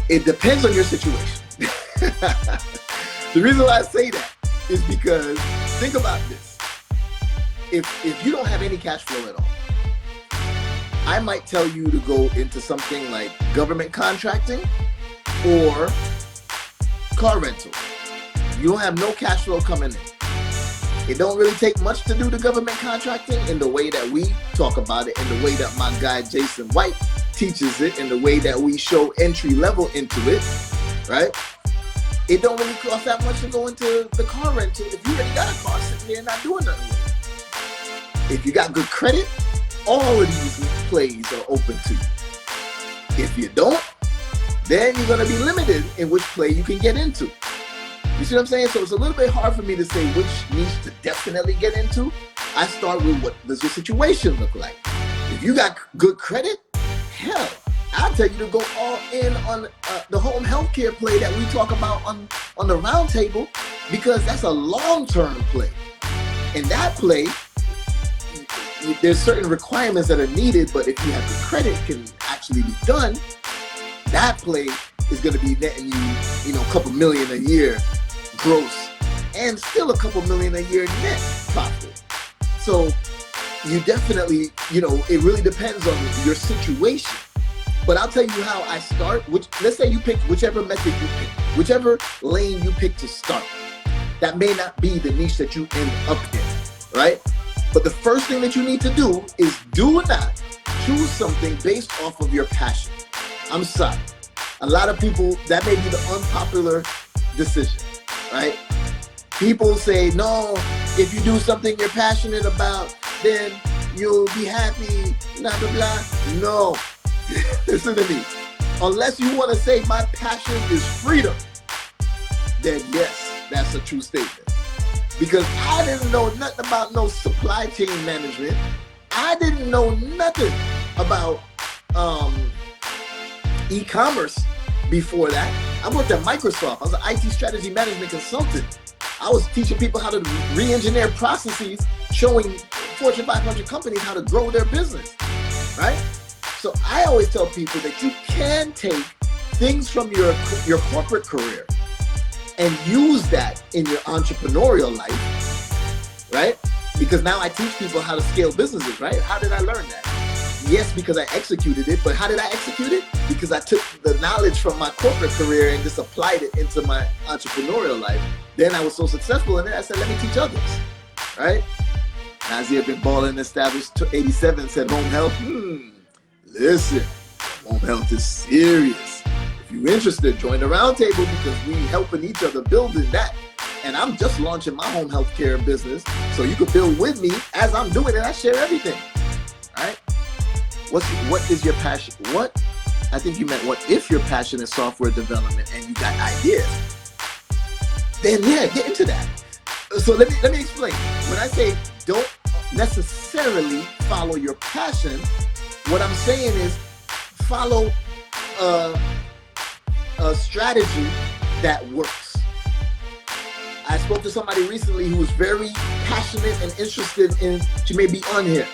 It depends on your situation. The reason why I say that is because, think about this. If you don't have any cash flow at all, I might tell you to go into something like government contracting or car rental. You don't have no cash flow coming in. It don't really take much to do the government contracting in the way that we talk about it, in the way that my guy Jason White teaches it, in the way that we show entry level into it, right? It don't really cost that much to go into the car rental if you already got a car sitting there and not doing nothing with it. If you got good credit, all of these plays are open to you. If you don't, then you're going to be limited in which play you can get into. You see what I'm saying? So it's a little bit hard for me to say which niche to definitely get into. I start with what does your situation look like. If you got good credit, hell, I'll tell you to go all in on the home healthcare play that we talk about on the roundtable, because that's a long-term play. And that play, there's certain requirements that are needed, but if you have the credit can actually be done, that play is going to be netting you, a couple million a year gross and still a couple million a year net profit. So you definitely, it really depends on your situation. But I'll tell you how I start. Let's say you pick whichever method you pick, whichever lane you pick to start. That may not be the niche that you end up in, right? But the first thing that you need to do is do not choose something based off of your passion. I'm sorry. A lot of people, that may be the unpopular decision, right? People say, no, if you do something you're passionate about, then you'll be happy, blah, blah, blah. No, listen to me. Unless you want to say my passion is freedom, then yes, that's a true statement. Because I didn't know nothing about no supply chain management. I didn't know nothing about e-commerce before that. I worked at Microsoft. I was an IT strategy management consultant. I was teaching people how to re-engineer processes, showing Fortune 500 companies how to grow their business, right? So I always tell people that you can take things from your corporate career and use that in your entrepreneurial life, right? Because now I teach people how to scale businesses, right? How did I learn that? Yes, because I executed it, but how did I execute it? Because I took the knowledge from my corporate career and just applied it into my entrepreneurial life. Then I was so successful, and then I said, let me teach others, right? Nazir been balling established to 87, said home health. Listen, home health is serious. If you're interested, join the roundtable because we helping each other building that. And I'm just launching my home health care business, so you can build with me as I'm doing it. I share everything, all right? What is your passion? What? I think you meant what if your passion is software development and you got ideas? Then yeah, get into that. So let me explain. When I say don't necessarily follow your passion, what I'm saying is follow a strategy that works. I spoke to somebody recently who was very passionate and interested in, she may be on here.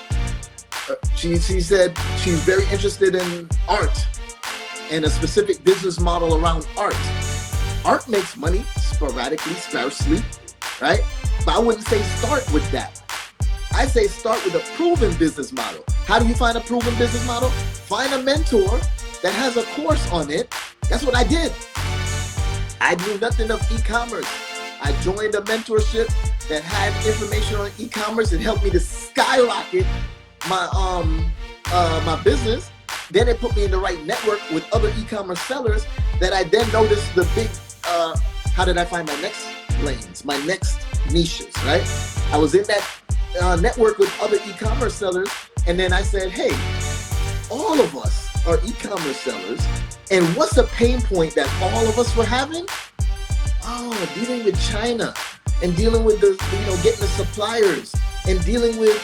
She said she's very interested in art and a specific business model around art. Art makes money sporadically, sparsely, right? But I wouldn't say start with that. I say start with a proven business model. How do you find a proven business model? Find a mentor that has a course on it. That's what I did. I knew nothing of e-commerce. I joined a mentorship that had information on e-commerce. It helped me to skyrocket my business. Then it put me in the right network with other e-commerce sellers that I then noticed the big, how did I find my next lanes, my next niches, right? I was in that network with other e-commerce sellers, and then I said, hey, all of us are e-commerce sellers, and what's a pain point that all of us were having? Oh, dealing with China and dealing with the, getting the suppliers and dealing with,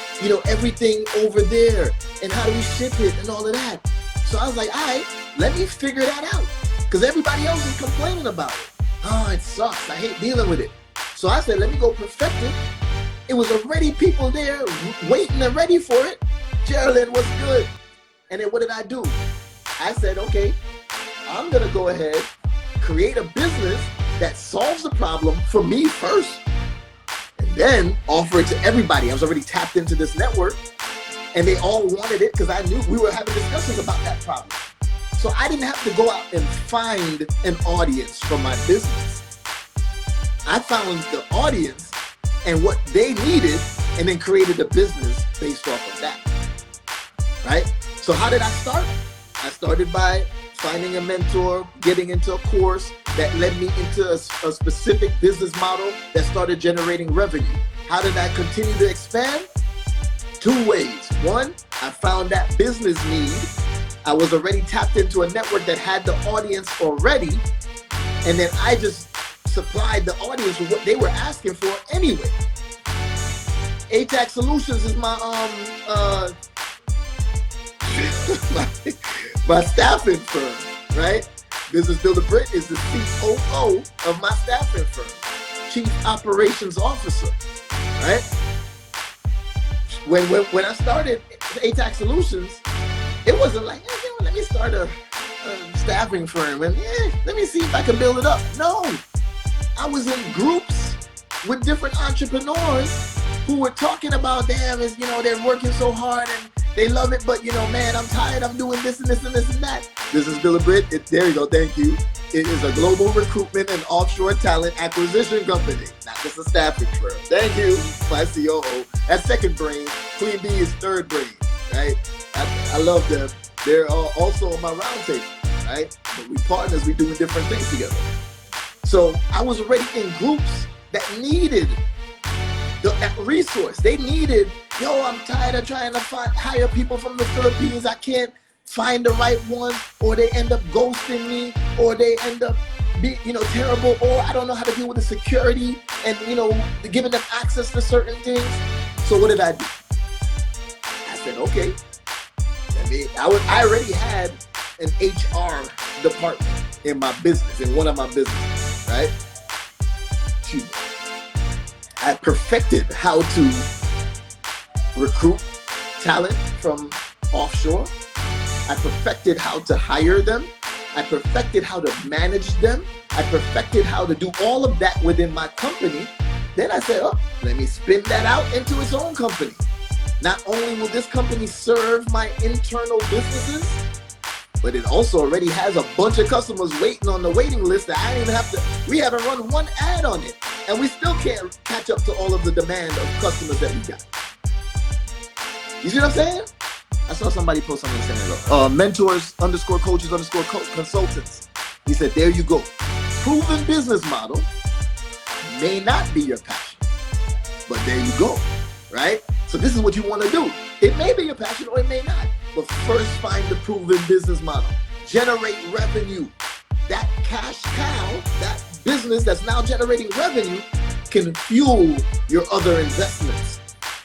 everything over there and how do we ship it and all of that. So I was like, all right, let me figure that out because everybody else is complaining about it. Oh, it sucks. I hate dealing with it. So I said, let me go perfect it. It was already people there waiting and ready for it. Geraldine, what's good? And then what did I do? I said, okay, I'm going to go ahead, create a business that solves the problem for me first, and then offer it to everybody. I was already tapped into this network, and they all wanted it because I knew we were having discussions about that problem. So I didn't have to go out and find an audience for my business. I found the audience and what they needed, and then created a business based off of that, right? So how did I start? I started by finding a mentor, getting into a course that led me into a specific business model that started generating revenue. How did I continue to expand? 2 ways. One, I found that business need. I was already tapped into a network that had the audience already, and then I just supplied the audience with what they were asking for anyway. ATAC Solutions is my my staffing firm, right? Business Builder Brit is the COO of my staffing firm, Chief Operations Officer, right? When I started ATAC Solutions, it wasn't like, hey, let me start a staffing firm and let me see if I can build it up. No, I was in groups with different entrepreneurs who were talking about, damn, they're working so hard and they love it, but man, I'm tired. I'm doing this and this and this and that. Business Builder Brit, there you go, thank you. It is a global recruitment and offshore talent acquisition company, not just a staffing firm. Thank you, my COO. That's second brain. Queen Bee is third brain, right? I love them. They're also on my roundtable, right? But we partners, we doing different things together. So I was already in groups that needed that resource. They needed, I'm tired of trying to hire people from the Philippines. I can't find the right ones, or they end up ghosting me, or they end up being, terrible, or I don't know how to deal with the security and, giving them access to certain things. So what did I do? I said, okay, I already had an HR department in my business, in one of my businesses, right? I perfected how to recruit talent from offshore. I perfected how to hire them. I perfected how to manage them. I perfected how to do all of that within my company. Then I said, let me spin that out into its own company. Not only will this company serve my internal businesses, but it also already has a bunch of customers waiting on the waiting list that I didn't even have to, we haven't run one ad on it. and we still can't catch up to all of the demand of customers that we got. You see what I'm saying? I saw somebody post something saying, mentors underscore coaches underscore consultants. He said, there you go. Proven business model may not be your passion, but there you go, right? So this is what you want to do. It may be your passion or it may not, but first find the proven business model. Generate revenue. That cash cow, that business that's now generating revenue can fuel your other investments.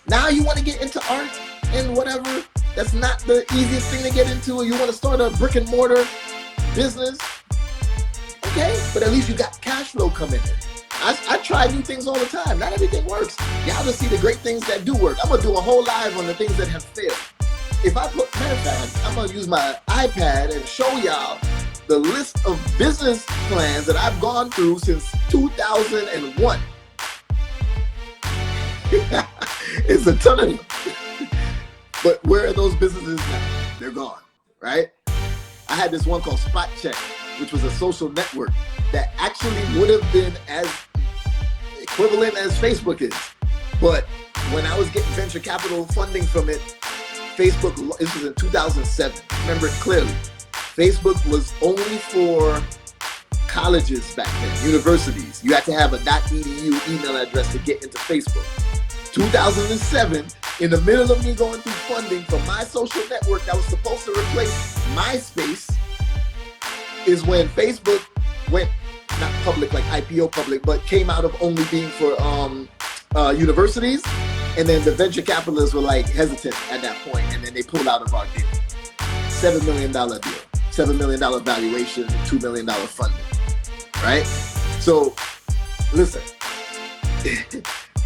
Now you want to get into art and whatever. That's not the easiest thing to get into. You want to start a brick and mortar business. Okay, but at least you got cash flow coming in. I try new things all the time. Not everything works. Y'all just see the great things that do work. I'm going to do a whole live on the things that have failed. If I put, matter of fact, I'm going to use my iPad and show y'all the list of business plans that I've gone through since 2001. It's a ton of them. But where are those businesses now? They're gone, right? I had this one called Spot Check, which was a social network that actually would have been as equivalent as Facebook is. But when I was getting venture capital funding from it, Facebook, this was in 2007, I remember it clearly. Facebook was only for colleges back then, universities. You had to have a .edu email address to get into Facebook. 2007, in the middle of me going through funding for my social network that was supposed to replace MySpace, is when Facebook went, not public like IPO public, but came out of only being for universities. And then the venture capitalists were like hesitant at that point, and then they pulled out of our deal. $7 million deal, $7 million valuation, $2 million funding, right? So, listen,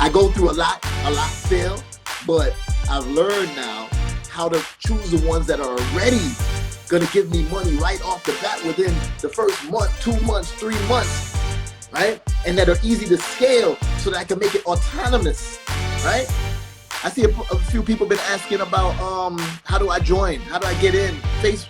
I go through a lot fail, but I've learned now how to choose the ones that are already gonna give me money right off the bat within the first month, 2 months, 3 months, right? And that are easy to scale so that I can make it autonomous, right? I see a few people been asking about how do I join? How do I get in?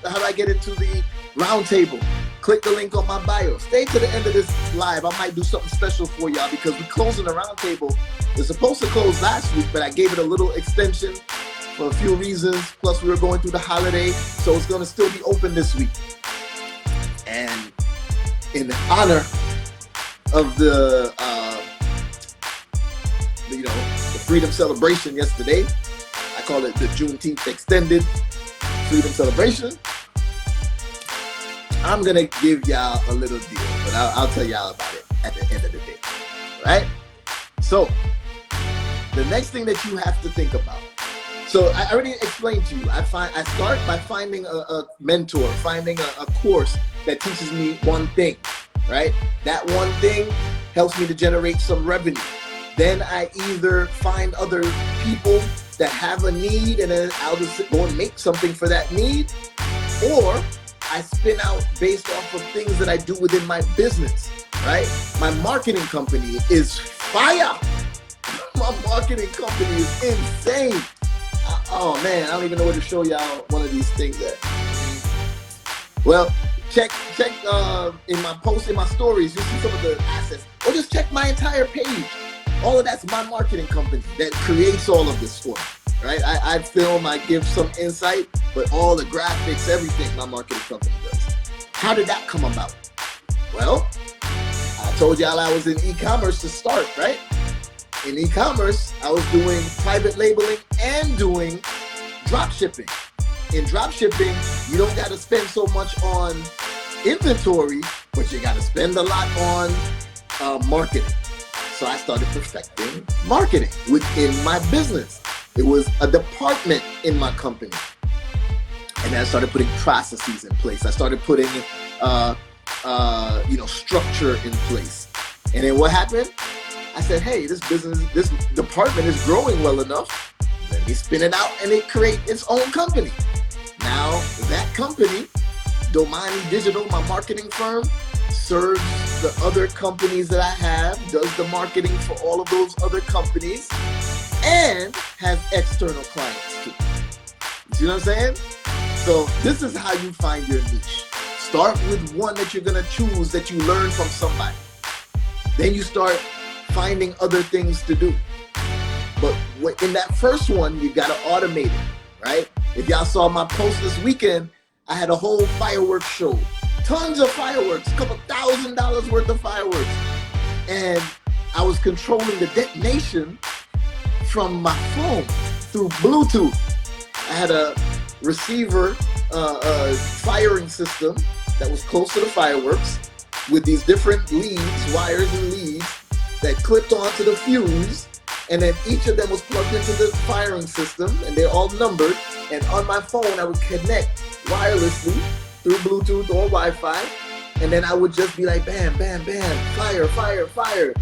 How do I get into the roundtable? Click the link on my bio. Stay to the end of this live. I might do something special for y'all because we're closing the roundtable. It's supposed to close last week, but I gave it a little extension for a few reasons. Plus, we were going through the holiday, so it's going to still be open this week. And in honor of the freedom celebration yesterday, I call it the Juneteenth extended freedom celebration. I'm gonna give y'all a little deal, but I'll tell y'all about it at the end of the day, right? So the next thing that you have to think about. So I already explained to you. I start by finding a mentor, finding a course that teaches me one thing, right? That one thing helps me to generate some revenue. Then I either find other people that have a need and then I'll just go and make something for that need, or I spin out based off of things that I do within my business, right? My marketing company is fire. My marketing company is insane. Oh man, I don't even know where to show y'all one of these things at. Well, check in my posts, in my stories, you'll see some of the assets. Or just check my entire page. All of that's my marketing company that creates all of this for me, right? I film, I give some insight, but all the graphics, everything my marketing company does. How did that come about? Well, I told y'all I was in e-commerce to start, right? In e-commerce, I was doing private labeling and doing drop shipping. In drop shipping, you don't got to spend so much on inventory, but you got to spend a lot on marketing. So I started perfecting marketing within my business. It was a department in my company. And then I started putting processes in place. I started putting, structure in place. And then what happened? I said, hey, this department is growing well enough. Let me spin it out and it create its own company. Now that company, Domani Digital, my marketing firm, serves the other companies that I have, does the marketing for all of those other companies, and has external clients too. You see what I'm saying? So this is how you find your niche. Start with one that you're gonna choose that you learn from somebody. Then you start finding other things to do. But in that first one, you gotta automate it, right? If y'all saw my post this weekend, I had a whole fireworks show. Tons of fireworks, a couple $1,000 worth of fireworks. And I was controlling the detonation from my phone through Bluetooth. I had a receiver firing system that was close to the fireworks with these different leads, wires and leads that clipped onto the fuse, and then each of them was plugged into the firing system, and they're all numbered. And on my phone, I would connect wirelessly through Bluetooth or Wi-Fi, and then I would just be like, bam, bam, bam, fire, fire, fire.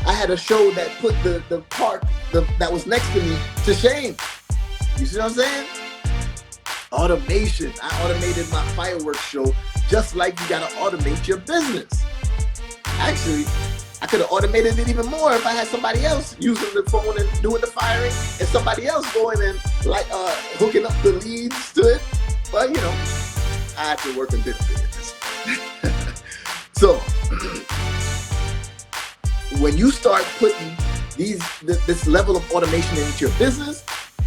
I had a show that put the park that was next to me to shame. You see what I'm saying? Automation. I automated my fireworks show just like you gotta automate your business. Actually, I could have automated it even more if I had somebody else using the phone and doing the firing, and somebody else going and like hooking up the leads to it. But you know, I have to work a bit in this. So when you start putting this level of automation into your business,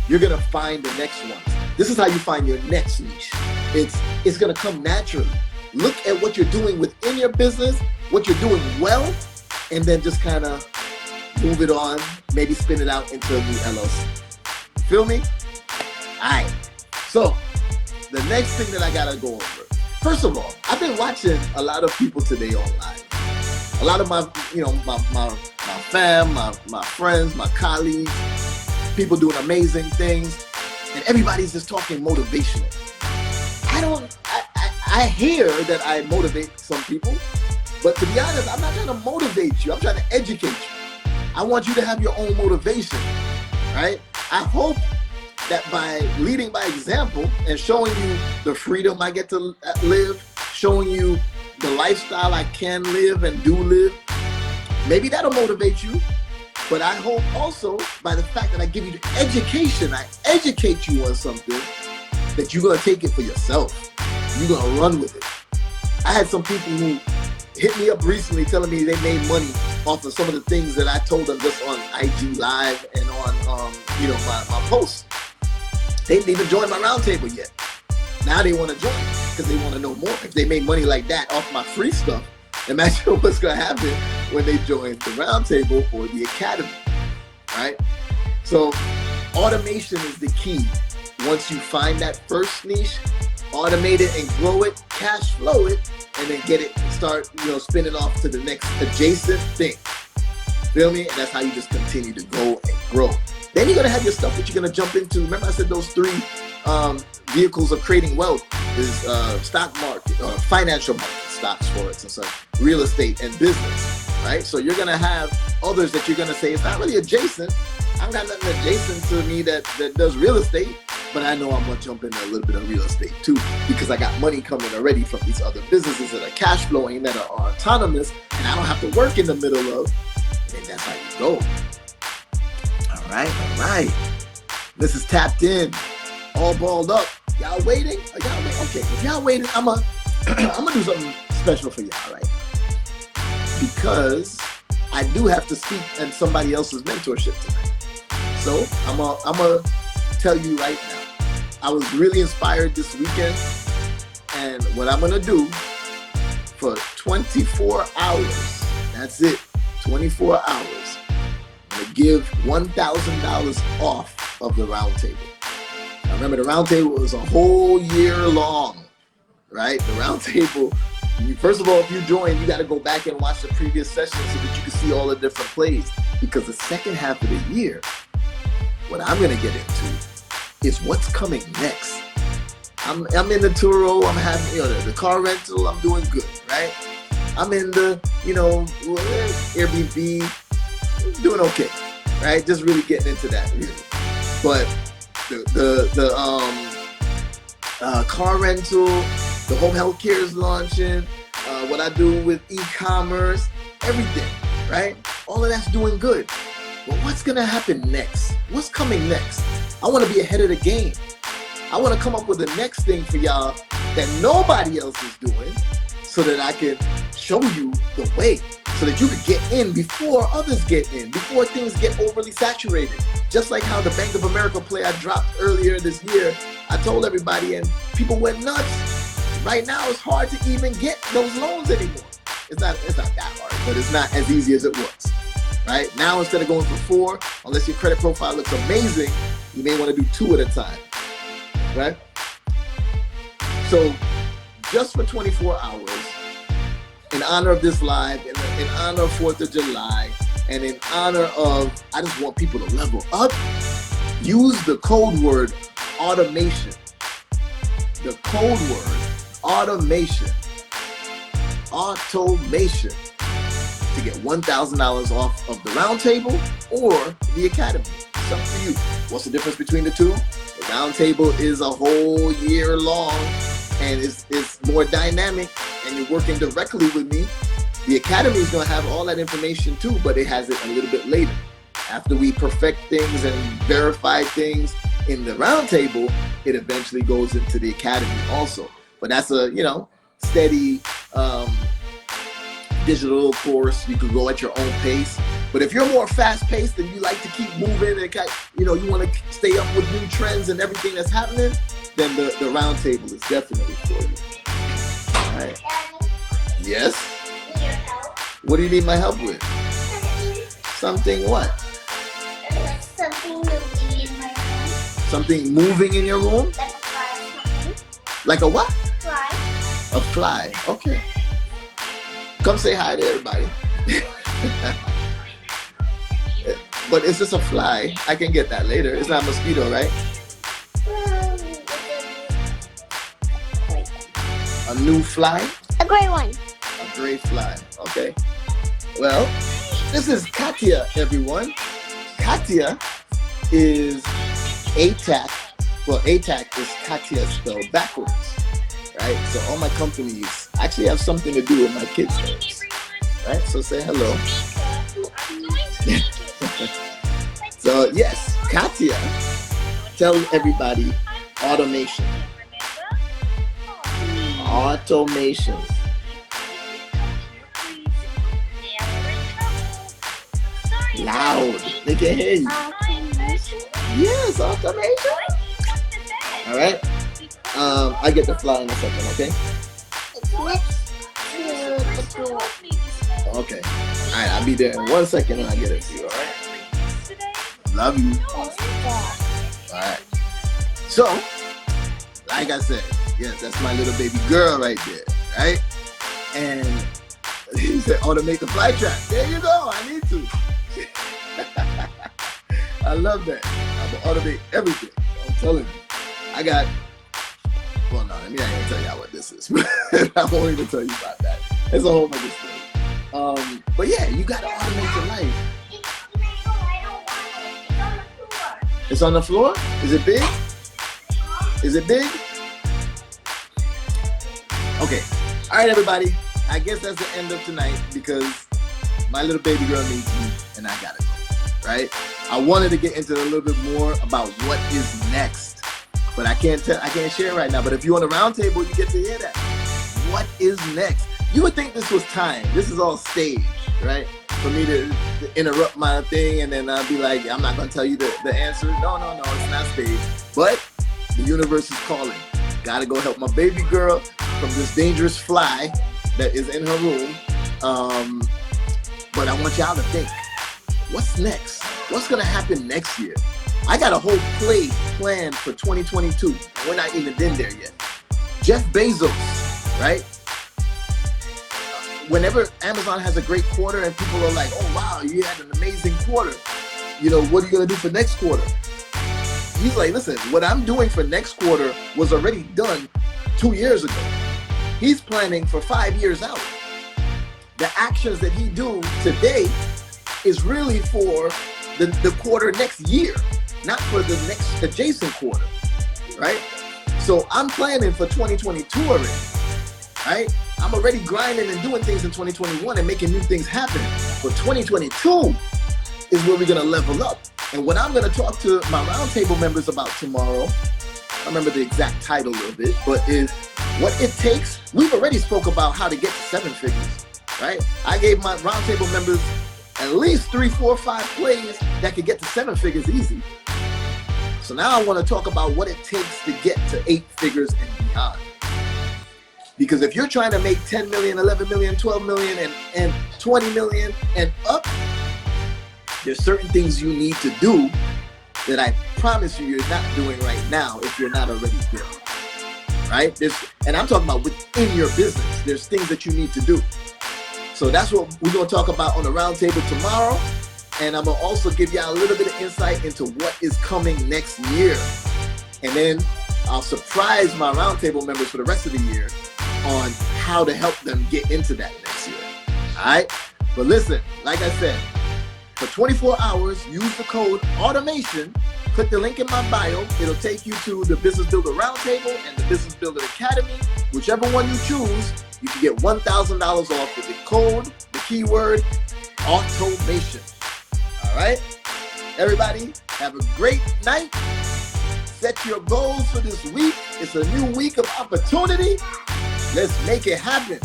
you're gonna find the next one. This is how you find your next niche. It's gonna come naturally. Look at what you're doing within your business, what you're doing well, and then just kind of move it on, maybe spin it out into a new LLC. Feel me? All right. So the next thing that I gotta go over. First of all, I've been watching a lot of people today online. A lot of my fam, my friends, my colleagues, people doing amazing things, and everybody's just talking motivational. I hear that I motivate some people, but to be honest, I'm not trying to motivate you. I'm trying to educate you. I want you to have your own motivation, right? I hope that by leading by example and showing you the freedom I get to live, showing you the lifestyle I can live and do live, maybe that'll motivate you. But I hope also by the fact that I give you the education, I educate you on something, that you're gonna take it for yourself. You're gonna run with it. I had some people who hit me up recently telling me they made money off of some of the things that I told them just on IG Live and on my posts. They didn't even join my roundtable yet. Now they want to join because they want to know more. If they made money like that off my free stuff, imagine what's going to happen when they join the roundtable or the academy, right? So automation is the key. Once you find that first niche, automate it and grow it, cash flow it, and then get it, start spinning off to the next adjacent thing. Feel me? And that's how you just continue to go and grow. Then you're gonna have your stuff that you're gonna jump into. Remember I said those three vehicles of creating wealth is stock market, financial market, stocks, forex, and such, real estate, and business, right? So you're gonna have others that you're gonna say, it's not really adjacent. I don't got nothing adjacent to me that does real estate, but I know I'm gonna jump into a little bit of real estate too, because I got money coming already from these other businesses that are cash flowing, that are autonomous, and I don't have to work in the middle of, and that's how you go. All right. This is Tapped In, all balled up. Y'all waiting? Okay, if y'all waiting, I'm gonna do something special for y'all right now, because I do have to speak at somebody else's mentorship tonight. So I'm gonna tell you right now, I was really inspired this weekend, and what I'm gonna do for 24 hours, that's it, 24 hours, I'm gonna give $1,000 off of the roundtable. Now remember, the roundtable is a whole year long, right? The roundtable, first of all, if you join, you gotta go back and watch the previous sessions so that you can see all the different plays, because the second half of the year, what I'm gonna get into is what's coming next. I'm in the Turo, I'm having the car rental, I'm doing good, right? I'm in the Airbnb, doing okay, right? Just really getting into that really. But the car rental, the home health care is launching, what I do with e-commerce, everything, right? All of that's doing good. But what's gonna happen next? What's coming next? I wanna be ahead of the game. I wanna come up with the next thing for y'all that nobody else is doing, so that I can show you the way, so that you could get in before others get in, before things get overly saturated. Just like how the Bank of America play I dropped earlier this year, I told everybody and people went nuts. Right now it's hard to even get those loans anymore. It's not that hard, but it's not as easy as it was. Right? Now instead of going for 4, unless your credit profile looks amazing, you may want to do 2 at a time. Right? So just for 24 hours, in honor of this live, in honor of 4th of July, and in honor of, I just want people to level up, use the code word automation. The code word automation. Automation. To get $1,000 off of the Roundtable or the Academy. It's up to you. What's the difference between the two? The Roundtable is a whole year long and it's more dynamic and you're working directly with me. The Academy is going to have all that information too, but it has it a little bit later. After we perfect things and verify things in the Roundtable, it eventually goes into the Academy also. But that's a, steady digital course. You could go at your own pace. But if you're more fast-paced and you like to keep moving and you want to stay up with new trends and everything that's happening, then the Roundtable is definitely for you. All right. Yes? What do you need my help with? Something what? Something moving in my room. Something moving in your room? Like a fly. Like a what? Fly. A fly. Okay. Come say hi to everybody. But it's just a fly. I can get that later. It's not a mosquito, right? A new fly? A gray one. A gray fly. Okay. Well, this is Katya, everyone. Katya is ATAC. Well, ATAC is Katya spelled backwards. Right? So all my companies actually have something to do with my kids' names. Right? So say hello. So yes, Katya, tell everybody automation. Automation. Loud. They can hear you. Automation. Yes, automation. All right. I get the fly in a second, okay? It's next to the door. Okay. All right, I'll be there in 1 second and I'll get it to you, all right? Love you. All right. So, like I said, yes, that's my little baby girl right there, right? And he said, automate the fly trap. There you go. I need to. I love that. I'm going to automate everything. I'm telling you. I got, well, no, I ain't going to tell y'all what this is. I won't even tell you about that. It's a whole other story. But yeah, you got to automate your life. It's on the floor? Is it big? Is it big? Okay. All right, everybody. I guess that's the end of tonight because my little baby girl needs me and I gotta go, right? I wanted to get into a little bit more about what is next, but I can't share it right now. But if you're on the Roundtable, you get to hear that. What is next? You would think this was time. This is all staged, right? For me to interrupt my thing and then I'll be like, I'm not gonna tell you the answer. No, it's not staged. But the universe is calling. Gotta go help my baby girl from this dangerous fly that is in her room. But I want y'all to think, what's next? What's gonna happen next year? I got a whole play planned for 2022. We're not even in there yet. Jeff Bezos, right? Whenever Amazon has a great quarter and people are like, oh wow, you had an amazing quarter. What are you gonna do for next quarter? He's like, listen, what I'm doing for next quarter was already done 2 years ago. He's planning for 5 years out. The actions that he do today is really for the quarter next year, not for the next adjacent quarter, right? So I'm planning for 2022 already, right? I'm already grinding and doing things in 2021 and making new things happen. But 2022 is where we're gonna level up. And what I'm gonna talk to my Roundtable members about tomorrow, I remember the exact title of it, but is what it takes. We've already spoke about how to get to 7 figures. right? I gave my roundtable members at least 3, 4, 5 plays that could get to 7 figures easy. So now I want to talk about what it takes to get to 8 figures and beyond. Because if you're trying to make 10 million, 11 million, 12 million, and 20 million and up, there's certain things you need to do that I promise you you're not doing right now if you're not already there, right? And I'm talking about within your business. There's things that you need to do. So that's what we're going to talk about on the roundtable tomorrow. And I'm going to also give y'all a little bit of insight into what is coming next year. And then I'll surprise my roundtable members for the rest of the year on how to help them get into that next year. All right? But listen, like I said, for 24 hours, use the code AUTOMATION. Click the link in my bio. It'll take you to the Business Builder Roundtable and the Business Builder Academy. Whichever one you choose, you can get $1,000 off with the code, the keyword, automation. All right? Everybody, have a great night. Set your goals for this week. It's a new week of opportunity. Let's make it happen.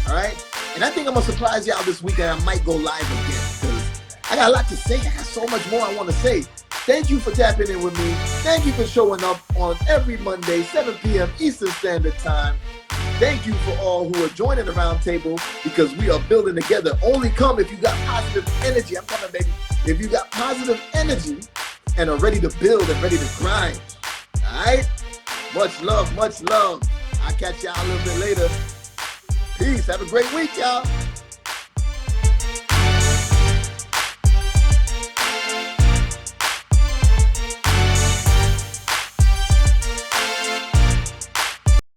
All right? And I think I'm going to surprise y'all this weekend. I might go live again because I got a lot to say. I got so much more I want to say. Thank you for tapping in with me. Thank you for showing up on every Monday, 7 p.m. Eastern Standard Time. Thank you for all who are joining the roundtable because we are building together. Only come if you got positive energy. I'm coming, baby. If you got positive energy and are ready to build and ready to grind. All right? Much love, much love. I'll catch y'all a little bit later. Peace. Have a great week, y'all.